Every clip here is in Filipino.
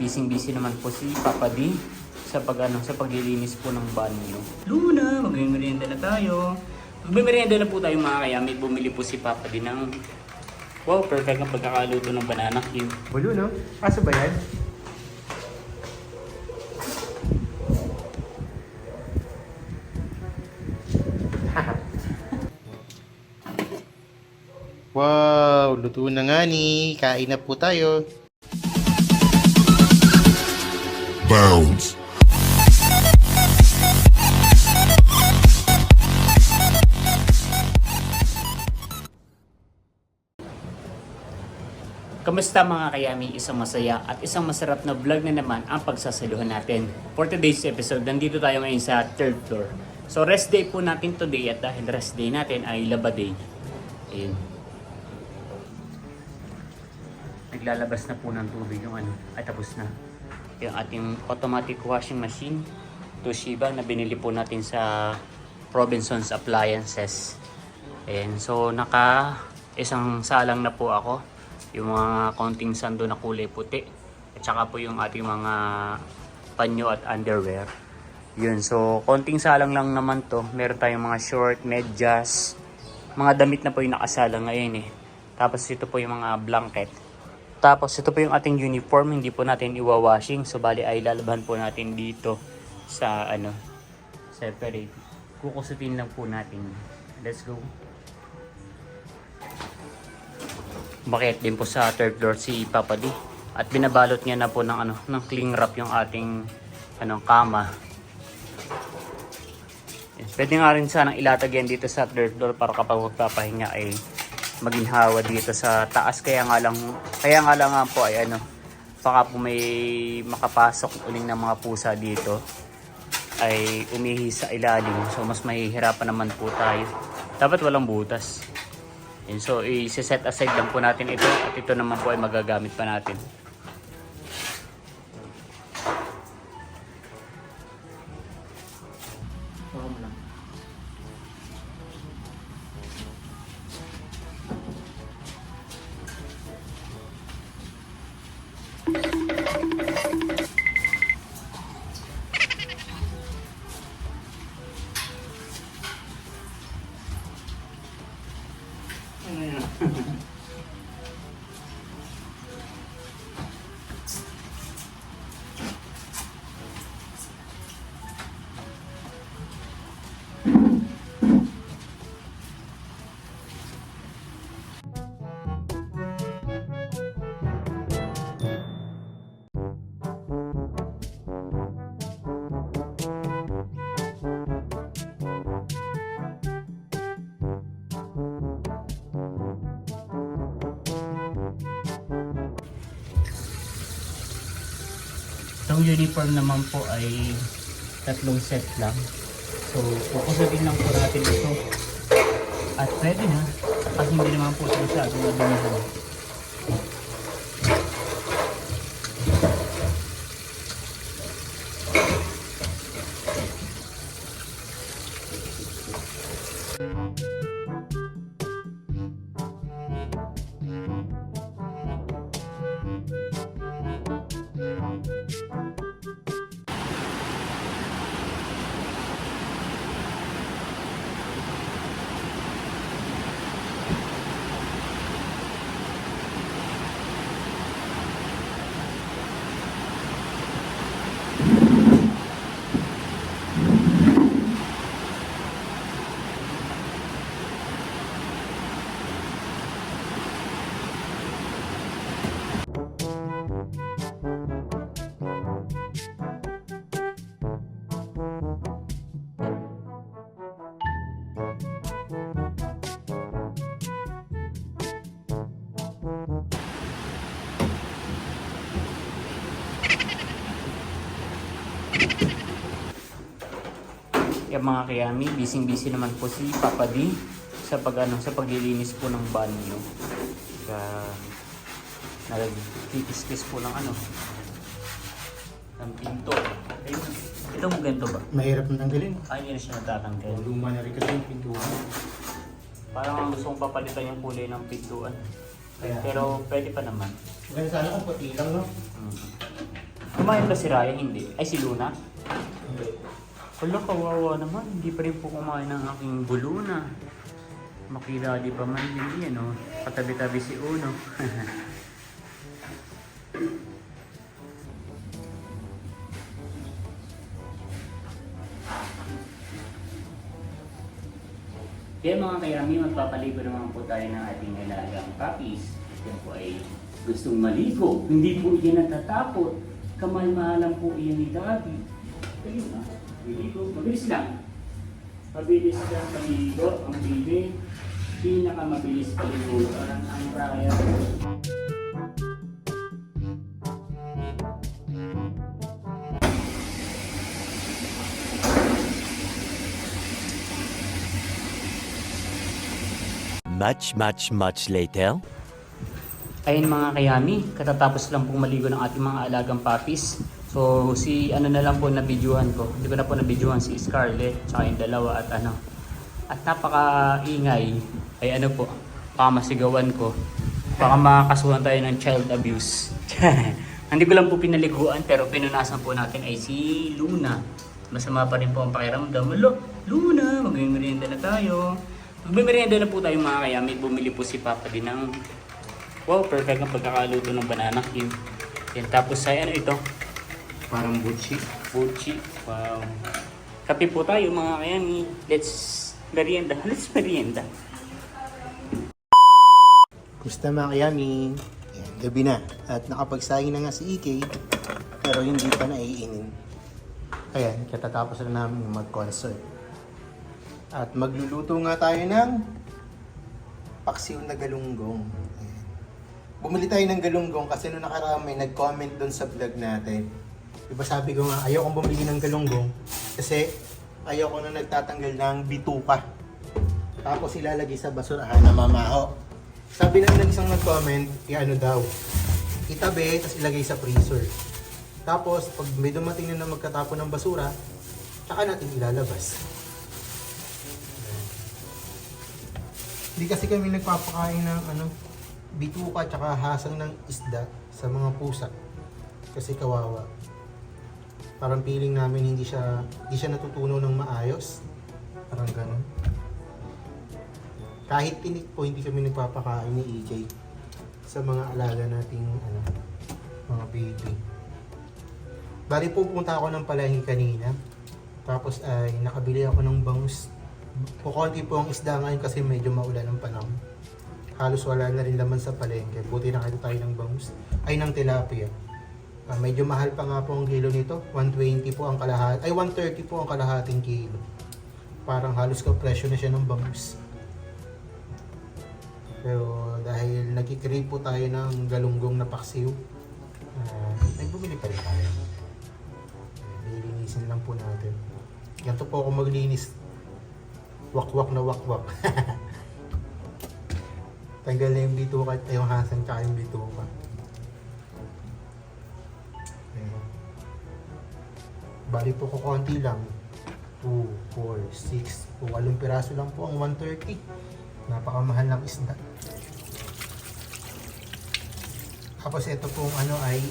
busy naman po si Papa D sa paglilinis po ng banyo. Luna, magmimerienda na tayo. Magmimerienda na po tayo mga kayami. Bumili po si Papa D ng wow, perfect ang pagkakaluto ng banana cue. Bulo, no? Kaso ba yan? Wow, luto na nga ni. Kain na po tayo. Bounds. Kamusta mga kayami? Isang masaya at isang masarap na vlog na naman ang pagsasaluhan natin. For today's episode, nandito tayo ngayon sa third floor. So rest day po natin today at dahil rest day natin ay laba day. Ayun. Naglalabas na po ng tubig yung ay tapos na. Yung ating automatic washing machine Toshiba na binili po natin sa Robinsons Appliances. Ayan. So naka isang salang na po ako. Yung mga konting sando na kulay puti at saka po yung ating mga panyo at underwear. Yun, so konting salang lang naman to. Meron tayong mga short, medyas, mga damit na po yung nakasalang ngayon Tapos ito po yung mga blanket. Tapos ito po yung ating uniform, hindi po natin iwa-washing. So bali ay lalaban po natin dito sa separate. Kukusutin lang po natin. Let's go. Bakit din po sa third floor si Papa D at binabalot niya na po ng ng cling wrap yung ating kama. Yes, pwede nga rin sanang ilatag yan dito sa third floor para kapag magpapahinga ay maginhawa dito sa taas. Kaya nga lang nga po ay baka po may makapasok uling ng mga pusa dito ay umihi sa ilalim, so mas mahihirapan naman po tayo. Dapat walang butas. And so, i-set aside lang po natin ito at ito naman po ay magagamit pa natin. Itong uniform naman po ay 3 set lang. So, pupusutin lang po natin ito. At pwede na. Kasi hindi naman po ito masyadong madumihan. Yung mga kayami, busy naman po si Papa D sa paglilinis po ng banyo. Nagkikis-kis po ng ng pinto. Ayun. Ito mo ganito ba? Mahirap na tanggalin. Ay, hindi na siya natatanggal. Luma na rin kasi yung pintuan. Parang gusto kong papalitan yung kulay ng pintuan. Pero pwede pa naman. Maganda sana kung pati lang, no? Kumain ba si Raya? Hindi. Ay, si Luna? Wala, kawawa naman. Hindi pa rin po kumain ng aking buluna. Makila di pa man din yan, oh. Katabi-tabi si Uno. Kaya mga kayami, magpapaligo naman po tayo ng ating alagang puppies. Yan po ay gustong maligo. Hindi po iyan natatapot. Kamay-mahalang po iyan ni Daddy. Ayun na, maligo. Mabilis lang. Mabilis lang paligo ang baby. Pinakamabilis paliguan ang Raya. Much later. Ayun mga kayami, katatapos lang pong maligo ng ating mga alagang puppies. So si ano na lang po na videohan ko. Hindi ko na po na videohan si Scarlett tsaka yung dalawa at ano. At napaka-ingay ay ano po, pamasigawan ko. Baka makakasuhan tayo ng child abuse. Hindi ko lang po pinaliguan pero pinunasan po natin ay si Luna. Masama pa rin po ang pakiramdam. Luna, magmimerienda na tayo. Magmimerienda na po tayo mga kayami. Bumili po si Papa din ng wow, perfect ang pagkakaluto ng banana cue. Yan, tapos ay ano ito? Parang buchi. Buchi. Wow. Kape po tayo mga kayami. Let's merienda. Let's merienda. Gusto mga kayami. Ayan, gabi na. At nakapagsayang na nga si EK. Pero hindi pa naiinin. Ayan, katatapos na namin mag-concert. At magluluto nga tayo ng paksiw na galunggong. Ayan. Bumili tayo ng galunggong kasi noong nakaraan may nag-comment doon sa vlog natin. Diba sabi ko nga, ayaw kong bumili ng galunggong kasi ayaw ko na nagtatanggal ng bituka. Tapos ilalagay sa basurahan na mamaho. Sabi ng isang nag-comment, ano daw, itabi, tapos ilagay sa freezer. Tapos, pag may dumating na magkatapon ng basura, tsaka natin ilalabas. Hindi kasi kami nagpapakain ng bituka tsaka hasang ng isda sa mga pusa. Kasi kawawa. Parang feeling namin hindi siya natutunaw ng maayos. Parang ganun. Kahit tinik po, hindi kami nagpapakain ni EJ sa mga alaga nating mga baby. Bali po pumunta ako ng palengke kanina. Tapos ay nakabili ako ng bangus. Kukunti po ang isda ngayon kasi medyo maulan ang panahon. Halos wala na rin laman sa palengke. Buti nakita tayo ng bangus. Ay, ng tilapia. Medyo mahal pa nga po ang kilo nito. 120 po ang kalahati. Ay, 130 po ang kalahating kilo. Parang halos ka presyo na siya ng bangus. Pero dahil nagkikrave po tayo ng galunggong na paksiw, nagbumili pa rin tayo. Nilinisin lang po natin. Ganito po ako maglinis. Wakwak na wakwak. Tanggal na yung bituka at yung hasang tsaka yung bituka. Ayan. Bali po ko konti lang. 2, 4, 6. Kung 8 piraso lang po ang 130. Napakamahal ng isda. Tapos ito pong ay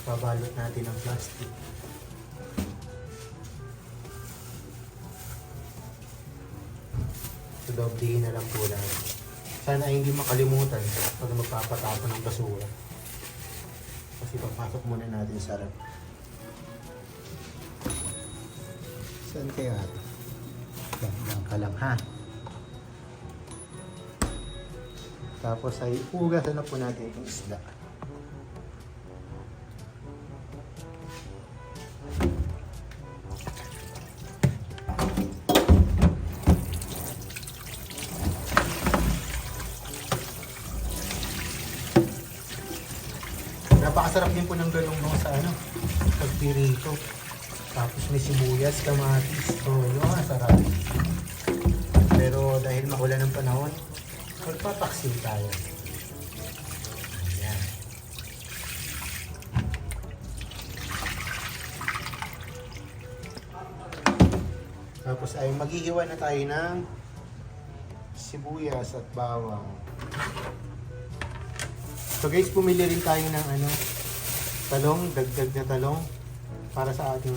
babalot natin ng plastic. Doblehin na lang po lang. Sana ay hindi makalimutan pag magpapatapon ng basura. Kasi papasok muna natin sa rep. Saan kaya? Yan ka lang ha. Tapos ay ugasan na po natin itong isda. Napakasarap din po ng galunggong sa pagpirito. Tapos may sibuyas, kamatis. So, yun ang sarap. Pero dahil maulan ng panahon, magpapaksil tayo. Ayan. Tapos ay maghihiwa na tayo ng sibuyas at bawang. So guys, pumili rin tayo ng talong, dagdag na talong para sa ating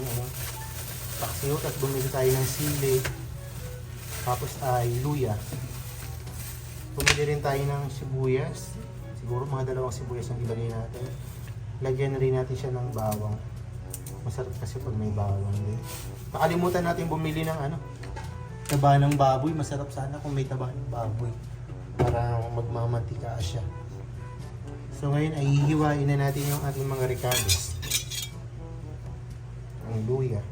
paksiw. At bumili tayo ng sili. Tapos ay luya. Bumili rin tayo ng sibuyas. Siguro mga 2 sibuyas ang ilagay natin. Lagyan na rin natin siya ng bawang. Masarap kasi pag may bawang din. Nakalimutan natin bumili ng taba ng baboy. Masarap sana kung may taba ng baboy. Para magmamatika siya. So ngayon ay hihiwain na natin yung ating mga ricados. Ang luya.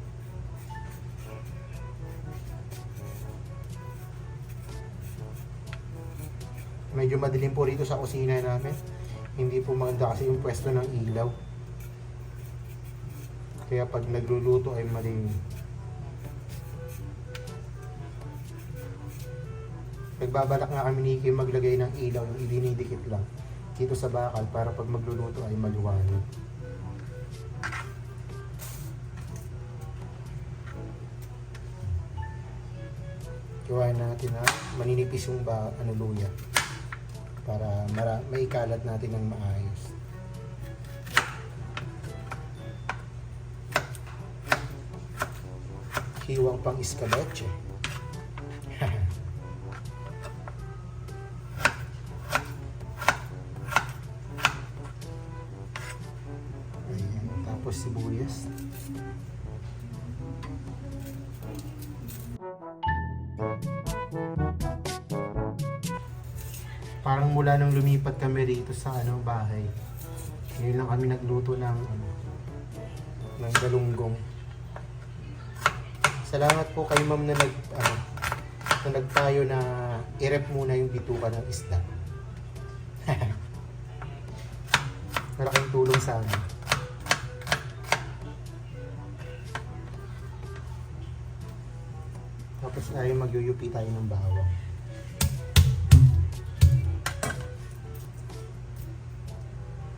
Medyo madilim po rito sa kusina namin. Hindi po maganda kasi yung pwesto ng ilaw. Kaya pag nagluluto ay madilim. Nagbabalak nga kami ni Kim maglagay ng ilaw, yung idinidikit lang dito sa bakal para pag magluluto ay maliwanag. Gawain natin na maninipis yung luya para maikalat natin ng maayos. Hiwang pang iskaloche. Tapos sibuyas. Parang mula nung lumipat kami rito sa bahay, ngayon lang kami nagluto ng galunggong. Salamat po kay ma'am na nagtayo na i-rep muna yung bituka ng isda. Malaking tulong sa amin. Tapos ay magyuyupi tayo ng bawang.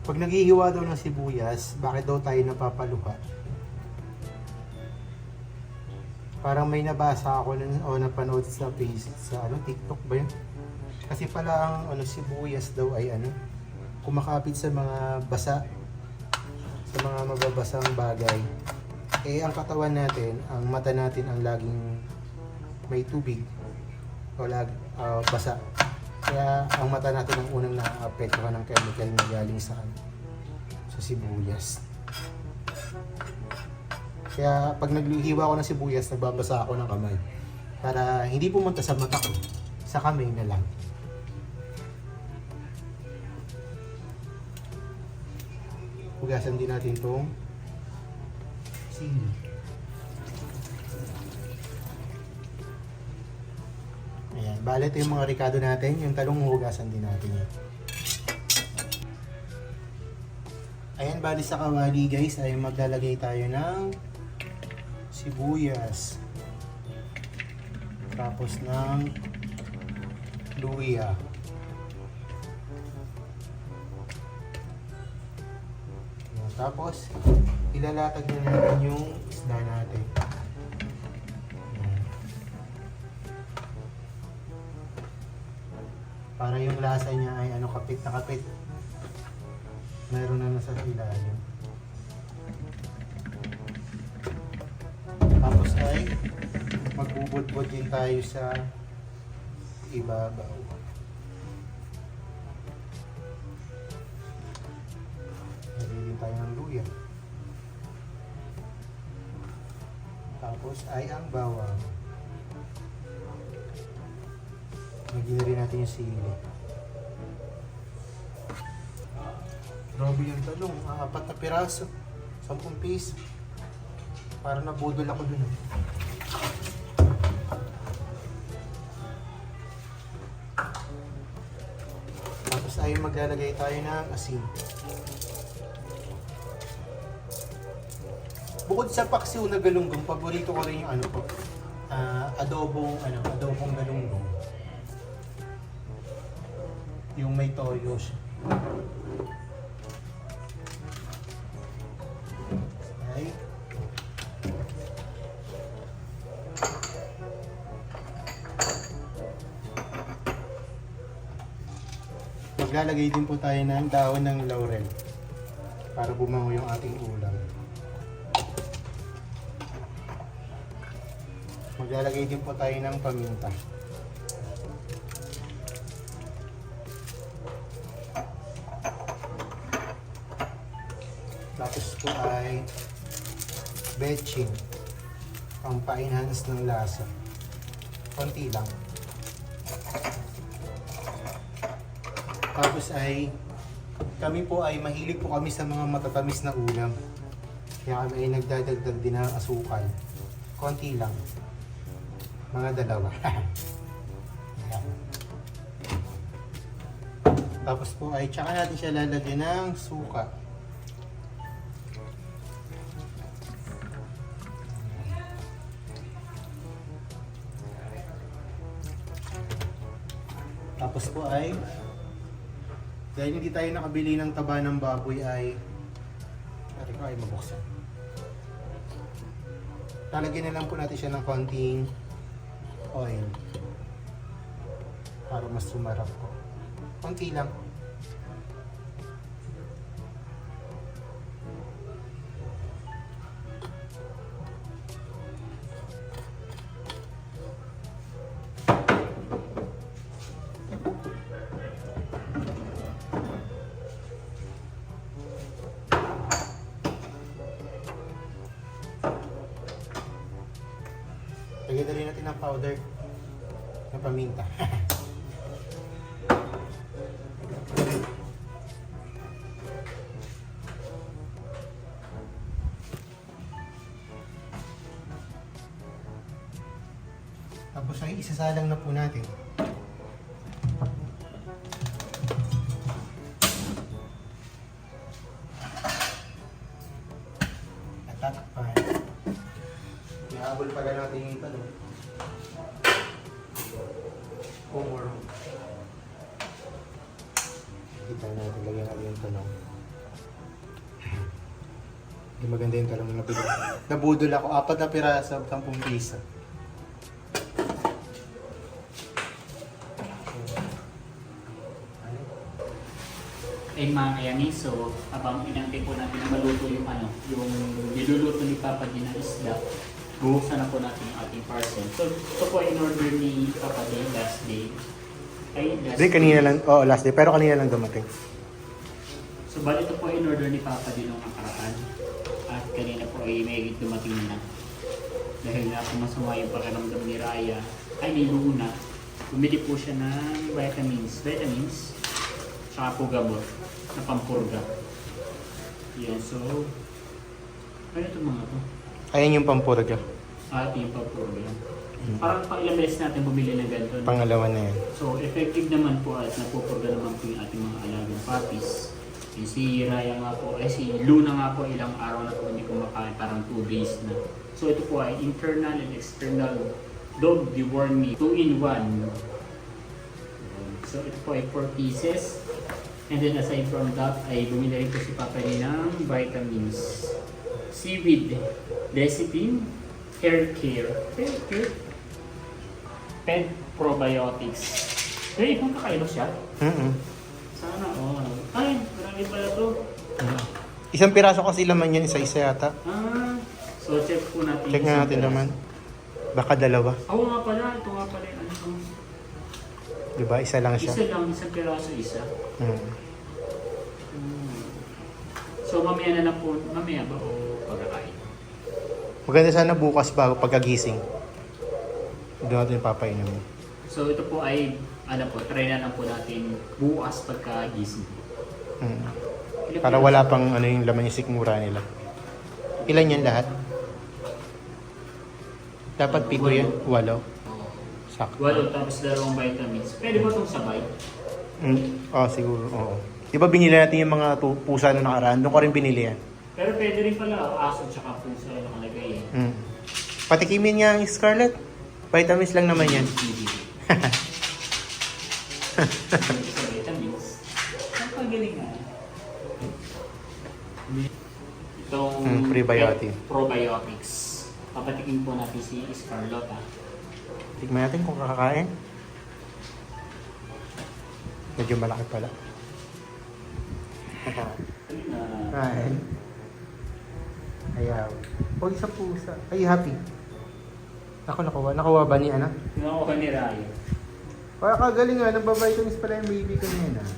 Pag naghihiwa daw ng sibuyas, bakit daw tayo napapaluha? Parang may nabasa ako o napanood sa TikTok ba yun? Kasi pala ang sibuyas daw ay kumakapit sa mga basa, sa mga mababasang bagay. Eh ang katawan natin, ang mata natin ang laging may tubig o basa. Kaya ang mata natin ang unang naaapektuhan ng chemical na galing sa sibuyas. Kaya pag naglihiwa ako ng sibuyas, nagbabasa ako ng kamay. Para hindi pumunta sa mata ko, sa kamay na lang. Hugasan din natin itong sili. Ayan, bale ito yung mga ricado natin. Yung talong hugasan din natin yan. Ayan, bali sa kawali guys ay maglalagay tayo ng sibuyas. Tapos ng luya. Ayan, tapos ilalatag na natin yung isda natin. Ayan. Para yung lasa niya ay kapit na kapit. Meron na nasa ilalim. Tapos ay magbubudbud din tayo sa ibabaw. Lagyan din tayo ng luya. Tapos ay ang bawang. Lagyan na rin natin yung sili. Grabe yung talong, 4 na piraso, 10 piso. Para nabudol ako dun. Tapos ay maglalagay tayo ng asin. Bukod sa paksiw na galunggong, paborito ko rin yung adobong galunggong. Yung may toyo siya. Maglalagay din po tayo ng dahon ng laurel. para bumango yung ating ulam. Maglalagay din po tayo ng paminta. Tapos po ay betchin, pang pa-enhance ng lasa. Konti lang. Tapos ay kami po ay mahilig po kami sa mga matatamis na ulam. Kaya kami ay nagdadagdag din ng asukal. Konti lang. Mga 2. Ayan. Tapos po ay tsaka natin siya lalagyan ng suka. Tapos po ay dahil hindi tayo nakabili ng taba ng baboy ay mabuksan. Lalagyan na lang po natin siya ng konting oil para mas sumarap ko. Konti lang. Lagyan na rin natin ng powder na paminta. Tapos ay isasalang na po natin. At tatakpan. Ihabol pala natin yung tanong. More. Kita natin, lagyan natin yung tanong. Hindi maganda yung talong na napili. Nabudol ako, 4 na piraso, 10 piso. Ayun mga kayami, so habang inantay po natin na maluto yung yung niluluto ni Papa din na isda, bubuksan na po natin yung ating parcel. So ito po in order ni Papa din last day. Hindi, kanina lang, last day, pero kanina lang dumating. So bali ito po in order ni Papa din nung nakaraan. At kanina po ay may dumating na. Dahil nga po masama yung pakiramdam ni Raya, ay ni Luna, bumili po siya ng vitamins, tsaka po gamot na pampurga. Yan, so ano ito mga to? Ayan yung pampurga. Ito yung pampurga. Parang pang ilang beses natin bumili ng ganito. Pangalawa na yan. So effective naman po at napupurga naman po yung ating mga alagang puppies. Si Raya nga po, si Luna nga po ilang araw na po hindi kumakain, parang 2 days na. So ito po ay internal and external dog deworming 2-in-1. So ito po ay 4 pieces. And then aside from that, ay bumili rin po si Papa ni ng vitamins. Seaweed, lecithin, hair care, pet probiotics. Hey, kung kakaiba siya? Sana, Ay, marami pala to. Isang piraso kasi laman yan, isa-isa yata. So check po natin. Check nga natin naman. Baka 2. Oo nga pala, ito nga pala yung Diba? Isa lang siya. Isa lang, isang piraso, isa. So mamaya na lang po, mamaya ba o pagkakain? Maganda sana bukas bago pagkagising. Doon natin papainom. So ito po ay, try na lang po natin bukas pagkagising. Para wala pang yung laman yung sikmura nila. Ilan yan lahat? Dapat 7 yan? 8? Sakto. 8 tapos 2 vitamins. Pwede ba itong sabay? Siguro, oo. Di ba binili natin yung mga pusa na nakaraan? Doon ko rin binili yan. Pero pwede rin pala aso tsaka pusa yung nakalagay Patikimin niya ang Scarlett. Vitamins lang naman yan. Vitamins. Ang pagaling nga. Itong probiotics. Papatikin po natin si Scarlett. Tignan natin kung kakakain. Medyo malaki pala. Ayan. Ayaw. O, isa pusa. Ay, happy. Ako nakuha. Nakuha ba ni anak? Nakuha ni Ryan. Para kagaling nga, nagbabitamins pala yung baby ko na yun ah.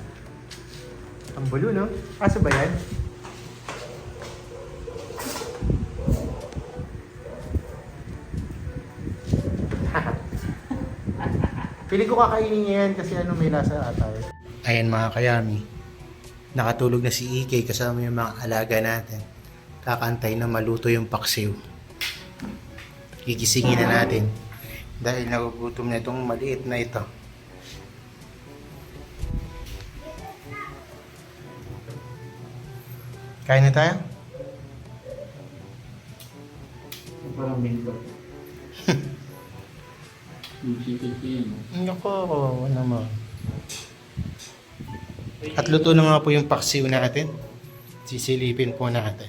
Ang bulo, no? Aso ba yan? Pili ko kakainin niya yan kasi ano may lasa ata eh. Ayan mga kayami. Nakatulog na si Ike kasama yung mga alaga natin. Kakantay na maluto yung paksiw. Gigisingin na natin. Dahil nagugutom na itong maliit na ito. Kain na tayo? Parang bingo. Naku, ano naman. At luto na nga po yung paksiw natin. Sisilipin po natin.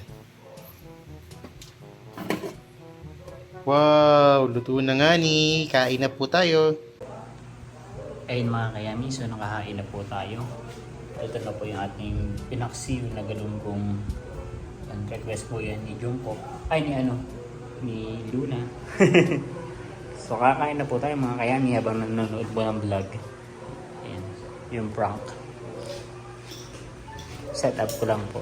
Wow, luto na nga ni. Kain na po tayo. Ayun mga kayami, so nakahain na po tayo. Ito na po yung ating pinaksiw na galunggong. Ang request po yan ni Jungkook. Ay, ni Luna. So kakain na po tayo mga kayami habang nanonood po ng vlog. Ayan, yung prank. Set up ko lang po.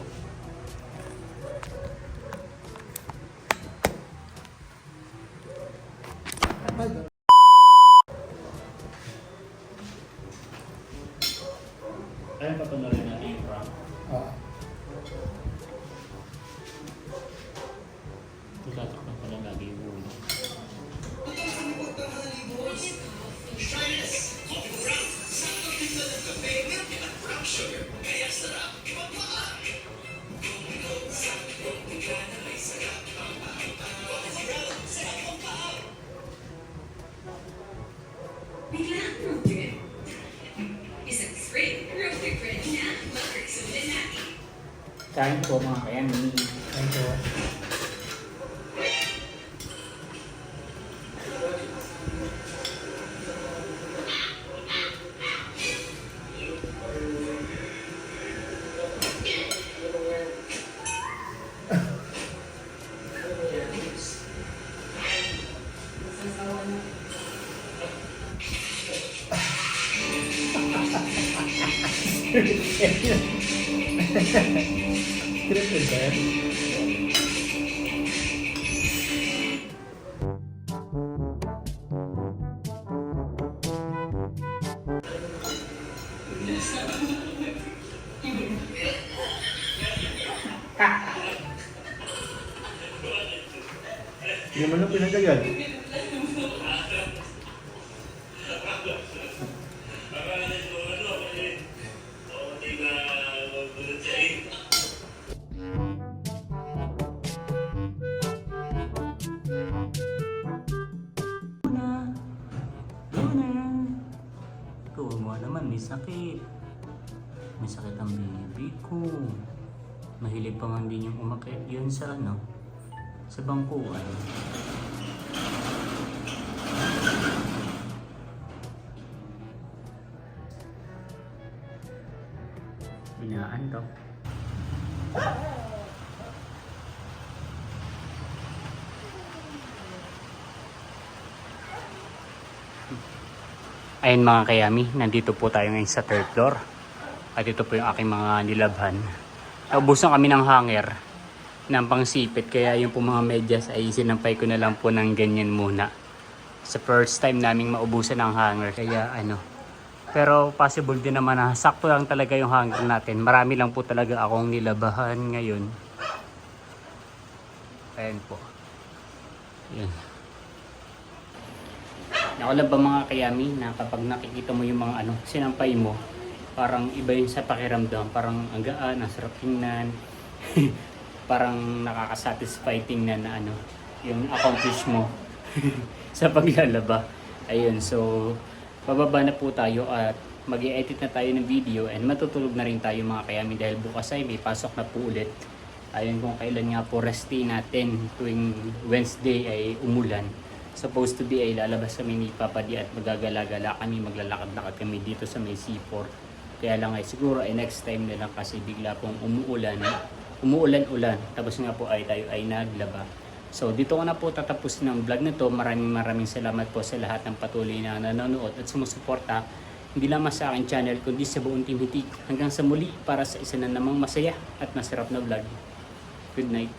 Ayun, patuloy natin yung prank. Tutatakpan ko lang lagi yung ulo. Biglaan mo din. Isang spring, rosy bread na, mag-rexulan natin. Kain po mga kayami. Kain po. Scripted ba yan? Hindi mo na pinagayan. Ikaw mo naman, may sakit. May sakit ang baby ko. Mahilig pa man din yung umakyat yun sa sa bangkuan. Inaantok. Ayun mga kayami, nandito po tayo ngayon sa third floor. At ito po yung aking mga nilabhan. Naubusan kami ng hanger ng pangsipit, kaya yung po mga medyas ay sinampay ko na lang po ng ganyan muna. Sa first time naming maubusan ng hanger, kaya Pero possible din naman na sakto lang talaga yung hanger natin. Marami lang po talaga akong nilabahan ngayon. Ayan po. Ayan. Nakulab ba mga kayami na kapag nakikita mo yung mga sinampay mo, parang iba yun sa pakiramdam, parang ang gaan, ang sarap tingnan, parang nakakasatisfy tingnan na yung accomplish mo sa paglalaba. Ayun, so bababa na po tayo at mag-i-edit na tayo ng video and matutulog na rin tayo mga kayami dahil bukas ay may pasok na po ulit. Ayun, kung kailan nga po rest day natin tuwing Wednesday ay umulan. Supposed to be ay lalabas kami ni Papa D at magagala-gala kami, maglalakad-lakad kami dito sa may C4. Kaya lang ay siguro ay next time na lang kasi bigla pong umuulan umuulan-ulan. Tapos nga po ay tayo ay naglaba. So dito ko na po tatapusin ang vlog na to. Maraming salamat po sa lahat ng patuloy na nanonood at sumusuporta. Hindi lamang sa aking channel kundi sa buong Team Hitik. Hanggang sa muli para sa isa na namang masaya at masarap na vlog. Good night.